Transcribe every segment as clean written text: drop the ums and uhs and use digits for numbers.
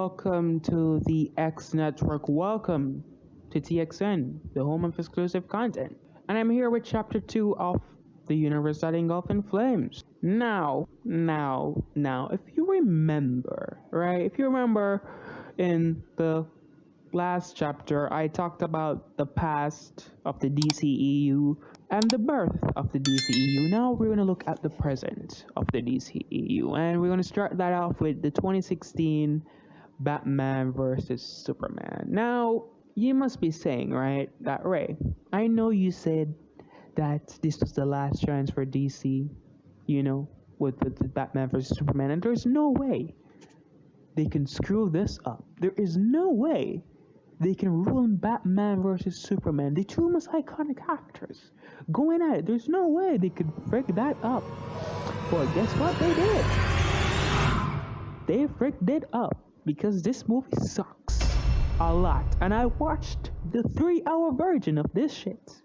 welcome to the X Network. Welcome to TXN, the home of exclusive content. And I'm here with Chapter 2 of The Universe That Engulfed in Flames. Now, if you remember, right? If you remember in the last chapter, I talked about the past of the DCEU and the birth of the DCEU. Now we're going to look at the present of the DCEU, and we're going to start that off with the 2016 Batman versus Superman. Now, you must be saying, right, that Ray, I know you said that this was the last chance for DC, with the Batman versus Superman, and there's no way they can screw this up. There is no way they can ruin Batman versus Superman, the two most iconic actors going at it. There's no way they could freak that up. Well, guess what they did? They freaked it up because this movie sucks a lot. And I watched the 3-hour version of this shit,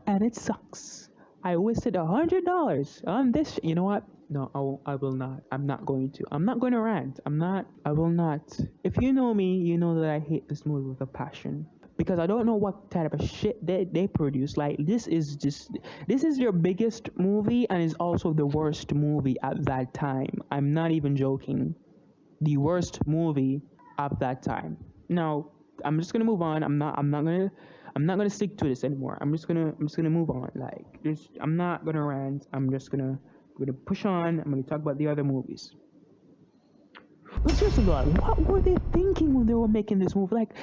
and it sucks. I wasted $100 on this shit. You know what? No, I will not. I'm not going to. I'm not going to rant. I will not. If you know me, you know that I hate this movie with a passion. Because I don't know what type of shit they produce. Like, this is their biggest movie, and is also the worst movie at that time. I'm not even joking. The worst movie at that time. Now, I'm just gonna move on. I'm not gonna stick to this anymore. I'm just gonna move on. Like, I'm not gonna rant. I'm gonna push on. I'm gonna talk about the other movies. But seriously, like, what were they thinking when they were making this movie? Like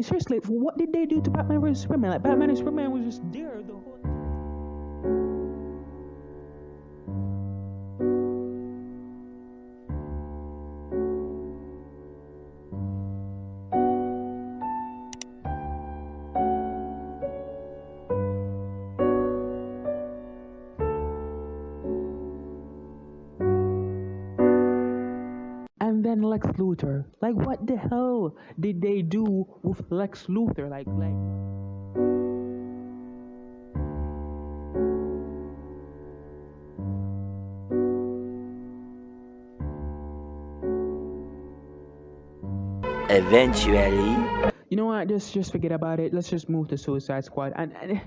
seriously, what did they do to Batman vs Superman? Like, Batman and Superman was just there the whole time. And then Lex Luthor. Like, what the hell did they do with Lex Luthor? Like. Eventually. You know what? Just forget about it. Let's just move to Suicide Squad. And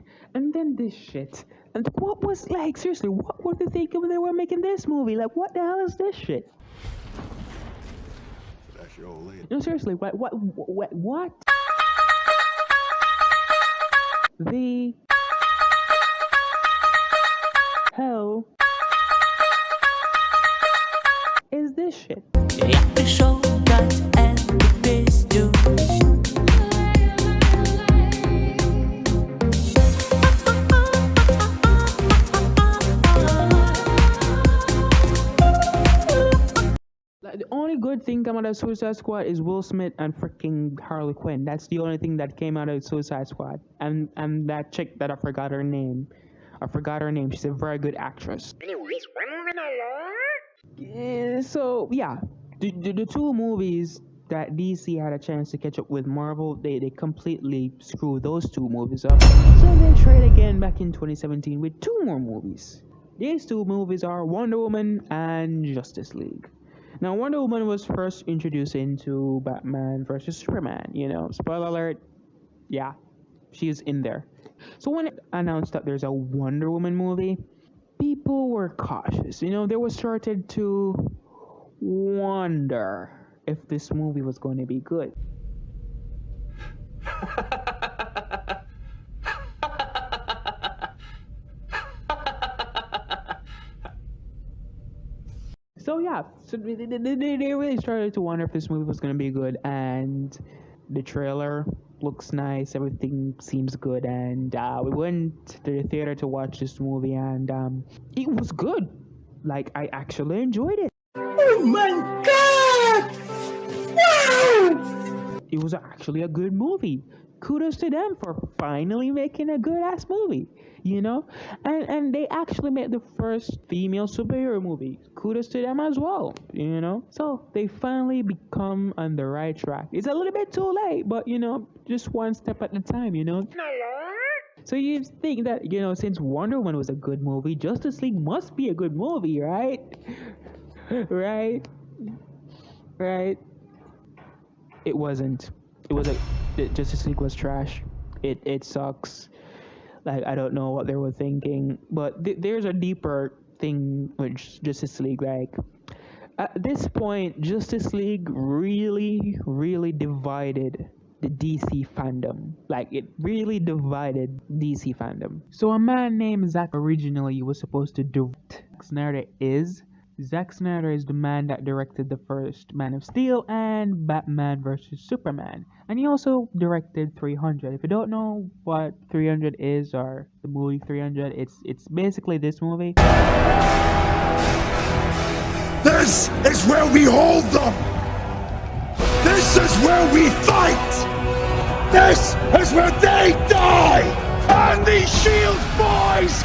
then this shit. And what was, like, seriously, what were they thinking when they were making this movie? Like, what the hell is this shit? That's your old lady. No, seriously, what? The hell is this shit? The show does end with this too. Like, the only good thing coming out of Suicide Squad is Will Smith and freaking Harley Quinn. That's the only thing that came out of Suicide Squad. And that chick that I forgot her name. She's a very good actress. Anyways, we're moving along. Yeah, so yeah, the two movies that DC had a chance to catch up with Marvel, they completely screwed those two movies up. So they tried again back in 2017 with 2 more movies. These 2 movies are Wonder Woman and Justice League. Now, Wonder Woman was first introduced into Batman versus Superman. Spoiler alert, yeah, she's in there. So when it announced that there's a Wonder Woman movie, people were cautious. They were started to wonder if this movie was going to be good. So yeah, they really started to wonder if this movie was going to be good, and the trailer looks nice, everything seems good, and we went to the theater to watch this movie, and it was good. Like, I actually enjoyed it. Oh my god! Wow! It was actually a good movie. Kudos to them for finally making a good ass movie, and they actually made the first female superhero movie. Kudos to them as well, so they finally become on the right track. It's a little bit too late, but just one step at a time. So you think that since Wonder Woman was a good movie, Justice League must be a good movie, right? right It wasn't. It was like Justice League was trash. It sucks. Like I don't know what they were thinking, but there's a deeper thing with Justice League. Like at this point, Justice League really divided the DC fandom. Like it really divided DC fandom. So a man named Zack originally was supposed to direct. Zack Snyder is the man that directed the first Man of Steel and Batman vs Superman, and he also directed 300. If you don't know what 300 is, or the movie 300, it's basically this movie. This is where we hold them! This is where we fight! This is where they die! And these Shield boys!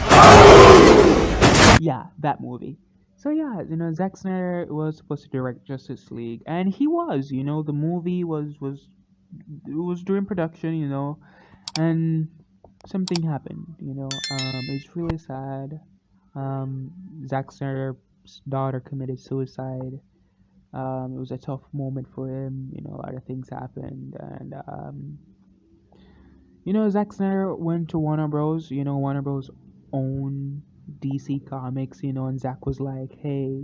Yeah, that movie. So yeah, Zack Snyder was supposed to direct Justice League, and he was. The movie was during production, and something happened. It's really sad. Zack Snyder's daughter committed suicide. It was a tough moment for him. A lot of things happened, and Zack Snyder went to Warner Bros. Warner Bros. Own DC Comics. And Zack was like, "Hey,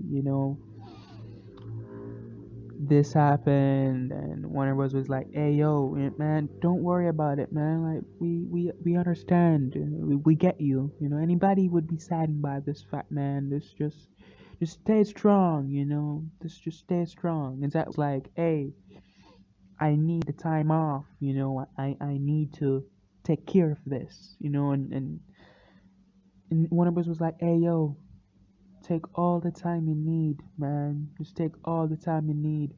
this happened," and Warner Bros. Was like, "Hey, yo, man, don't worry about it, man. Like, we understand. We get you. Anybody would be saddened by this fact, man. This just stay strong. Just stay strong." And Zack was like, "Hey, I need the time off. I need to take care of this. And Warner Bros. Was like, "Hey, yo, take all the time you need, man. Just take all the time you need."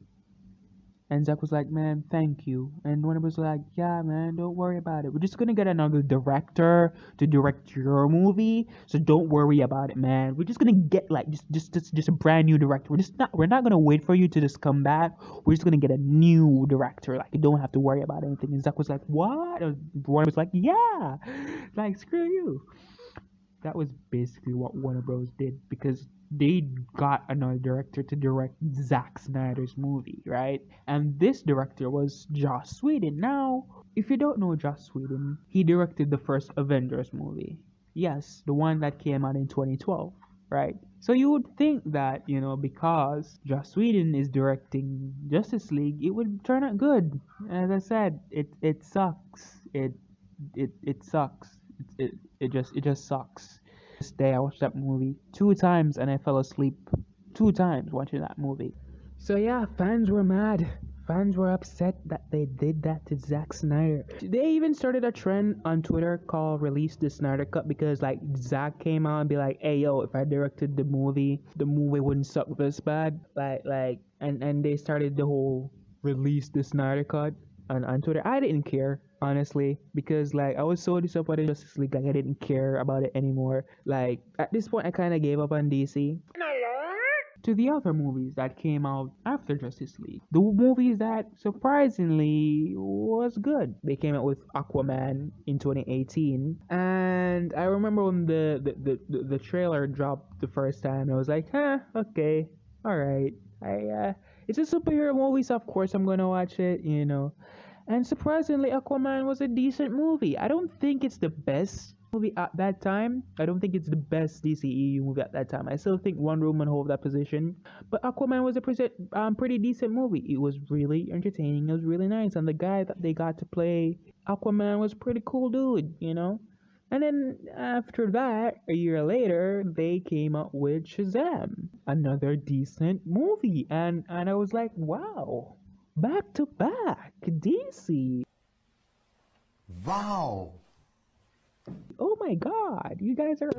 And Zack was like, "Man, thank you." And Warner was like, "Yeah, man, don't worry about it. We're just gonna get another director to direct your movie, so don't worry about it, man. We're just gonna get like just a brand new director. We're not gonna wait for you to just come back. We're just gonna get a new director. Like you don't have to worry about anything." And Zack was like, "What?" And Warner was like, "Yeah, like screw you." That was basically what Warner Bros. Did because they got another director to direct Zack Snyder's movie, right? And this director was Joss Whedon. Now, if you don't know Joss Whedon, he directed the first Avengers movie. Yes, the one that came out in 2012, right? So you would think that, because Joss Whedon is directing Justice League, it would turn out good. As I said, it sucks. It sucks. It just sucks. This day I watched that movie 2 times and I fell asleep 2 times watching that movie. So yeah, fans were mad. Fans were upset that they did that to Zack Snyder. They even started a trend on Twitter called "Release the Snyder Cut" because like Zack came out and be like, "Hey yo, if I directed the movie wouldn't suck this bad." And they started the whole "Release the Snyder Cut" on Twitter. I didn't care honestly because like I was so disappointed in Justice League, like I didn't care about it anymore. Like at this point I kind of gave up on DC. To the other movies that came out after Justice League, the movies that surprisingly was good. They came out with Aquaman in 2018, and I remember when the trailer dropped the first time, I was like, okay, all right. It's a superhero movie, so of course I'm gonna watch it. And surprisingly, Aquaman was a decent movie. I don't think it's the best movie at that time. I don't think it's the best DCEU movie at that time. I still think Wonder Woman hold that position. But Aquaman was a pretty decent movie. It was really entertaining. It was really nice. And the guy that they got to play Aquaman was pretty cool dude. And then after that, a year later, they came out with Shazam, another decent movie. And I was like, wow, back to back, DC. Wow! Oh my god, you guys are,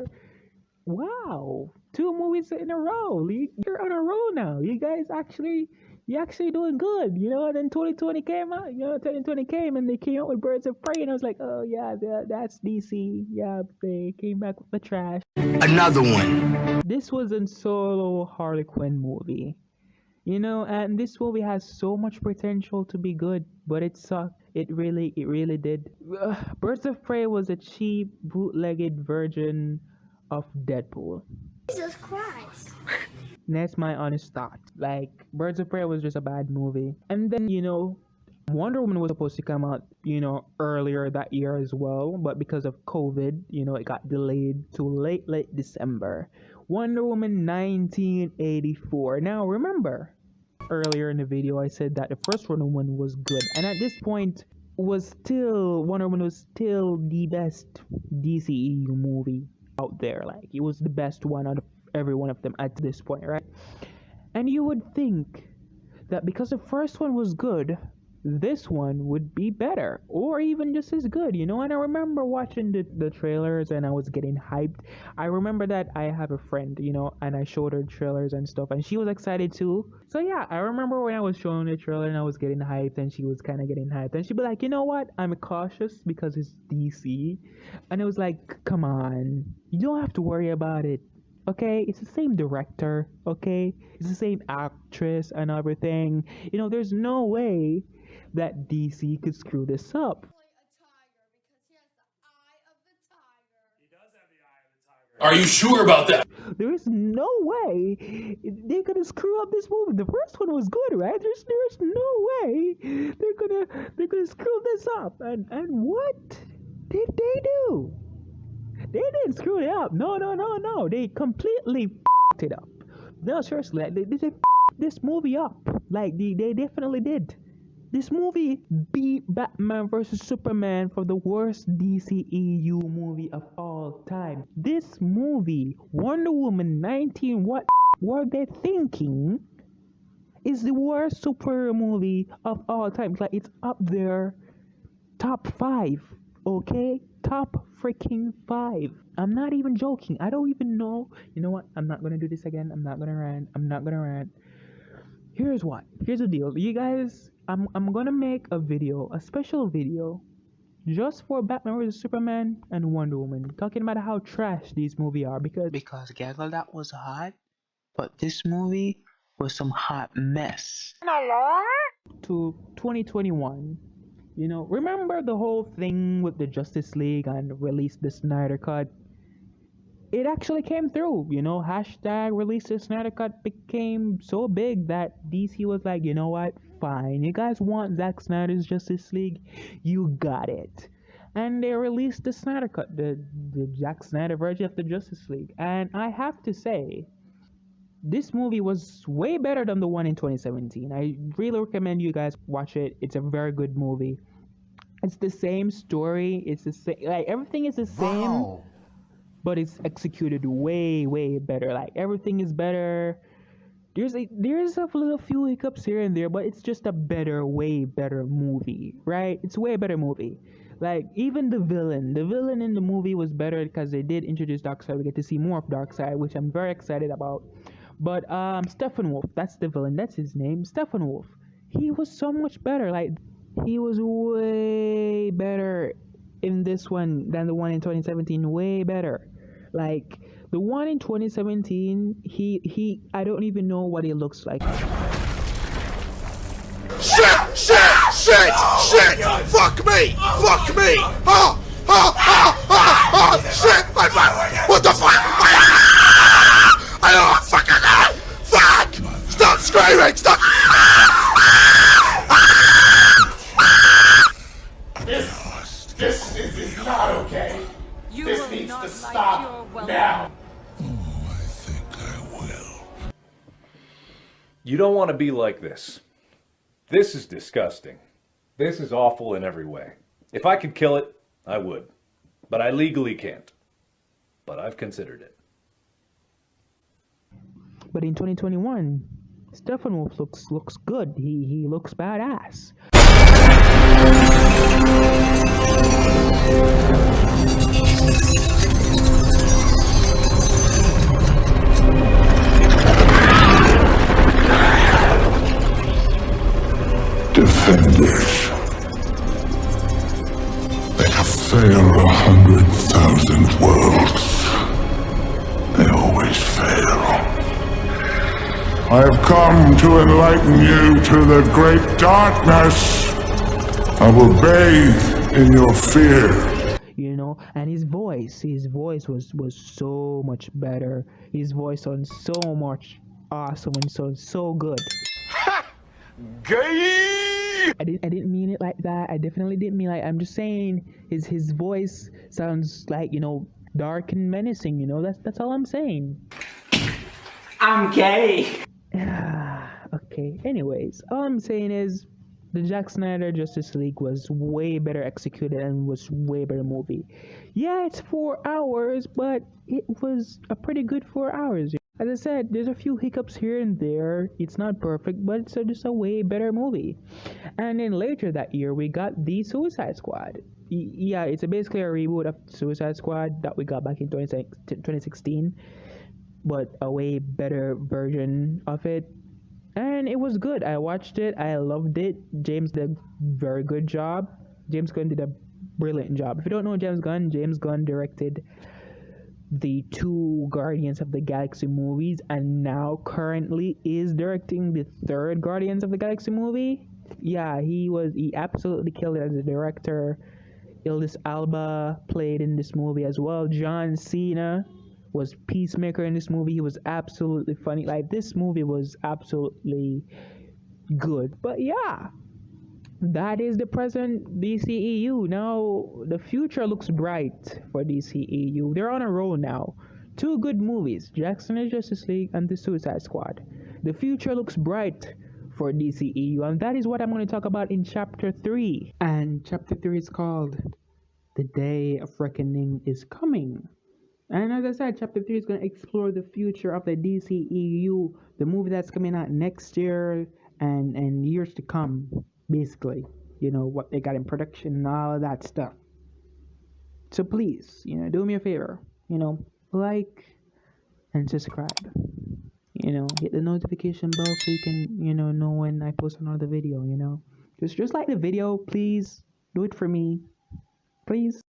wow, 2 movies in a row. You're on a roll now. You actually doing good. And then 2020 came out. 2020 came and they came out with Birds of Prey, and I was like, oh yeah, that's DC. Yeah, they came back with the trash. Another one. This was a solo Harley Quinn movie. And this movie has so much potential to be good, but it sucked. It really did. Birds of Prey was a cheap, bootlegged version of Deadpool. Jesus Christ. That's my honest thought. Like, Birds of Prey was just a bad movie. And then, Wonder Woman was supposed to come out, earlier that year as well, but because of COVID, it got delayed to late December. Wonder Woman 1984. Now remember, earlier in the video I said that the first Wonder Woman was good, and at this point Wonder Woman was still the best DCEU movie out there. Like, it was the best one out of every one of them at this point, right? And you would think that because the first one was good, this one would be better or even just as good, And I remember watching the trailers and I was getting hyped. I remember that I have a friend, and I showed her trailers and stuff, and she was excited too. So yeah, I remember when I was showing the trailer and I was getting hyped, and she was kind of getting hyped, and she'd be like, you know what, I'm cautious because it's DC. And it was like, come on, you don't have to worry about it. Okay, it's the same director, okay? It's the same actress and everything. There's no way that DC could screw this up. Are you sure about that? There is no way they're gonna screw up this movie. The first one was good, right? There's no way they're gonna screw this up. And what did they do? They didn't screw it up. No. They completely f***ed it up. No, seriously, like, they f***ed this movie up. Like, they definitely did. This movie beat Batman vs. Superman for the worst DCEU movie of all time. This movie, Wonder Woman 19, what were they thinking? Is the worst superhero movie of all time. Like, it's up there, top 5, okay? Top freaking 5. I'm not even joking. I don't even know. You know what? I'm not gonna do this again. I'm not gonna rant. Here's the deal. You guys, I'm gonna make a special video, just for Batman vs Superman and Wonder Woman, talking about how trash these movies are, because Gaggle, that was hot, but this movie was some hot mess. To 2021. Remember the whole thing with the Justice League and release the Snyder Cut? It actually came through, hashtag release the Snyder Cut became so big that DC was like, you know what, fine, you guys want Zack Snyder's Justice League, you got it. And they released the Snyder Cut, the Zack Snyder version of the Justice League. And I have to say, this movie was way better than the one in 2017. I really recommend you guys watch it. It's a very good movie. It's the same story. It's the same, like, everything is the same. Wow. But it's executed way better. Like, everything is better. There's a little few hiccups here and there, but it's just a way better movie, right? It's a way better movie. Like, even the villain in the movie was better because they did introduce Darkseid. We get to see more of Darkseid, which I'm very excited about. But Steppenwolf, that's the villain. That's his name, Steppenwolf. He was so much better. Like, he was way better in this one than the one in 2017. Way better. Like, the one in 2017, he I don't even know what he looks like. Shit! Fuck me! Shit! What the fuck? I don't fucking know! Fuck! Stop screaming! Stop! This is not okay. This needs to stop now. Oh, I think I will. You don't want to be like this. This is disgusting. This is awful in every way. If I could kill it, I would. But I legally can't. But I've considered it. But in 2021, Steppenwolf looks good. He looks badass. Defenders. They have failed 100,000 worlds. They always fail. I have come to enlighten you to the great darkness. I will bathe in your fear. And his voice was so much better. His voice sounds so much awesome and so good. Ha! Gay! I didn't mean it like that. I definitely didn't mean like. I'm just saying his voice sounds like, you know, dark and menacing. You know, that's all I'm saying. I'm gay. Okay. Anyways, all I'm saying is the Zack Snyder Justice League was way better executed and was way better movie. Yeah, it's 4 hours, but it was a pretty good 4 hours. As I said, there's a few hiccups here and there. It's not perfect, but it's just a way better movie. And then later that year, we got the Suicide Squad. Yeah, it's basically a reboot of Suicide Squad that we got back in 2016, but a way better version of it. And it was good. I watched it. I loved it. James did a very good job. James Gunn did a brilliant job. If you don't know James Gunn directed the 2 Guardians of the Galaxy movies and now currently is directing the 3rd Guardians of the Galaxy movie. Yeah, he absolutely killed it as a director. Idris Elba played in this movie as well. John Cena was Peacemaker in this movie. He was absolutely funny. Like, this movie was absolutely good. But yeah, that is the present DCEU. Now the future looks bright for DCEU. They're on a roll now. 2 good movies, Jackson's Justice League and the Suicide Squad. The future looks bright for DCEU, and that is what I'm going to talk about in Chapter 3. And Chapter 3 is called The Day of Reckoning is Coming. And as I said, Chapter 3 is going to explore the future of the DCEU, the movie that's coming out next year and years to come, basically. You know, what they got in production and all of that stuff. So please, you know, do me a favor, you know, like and subscribe. You know, hit the notification bell so you can, you know when I post another video, you know. Just like the video, please do it for me. Please.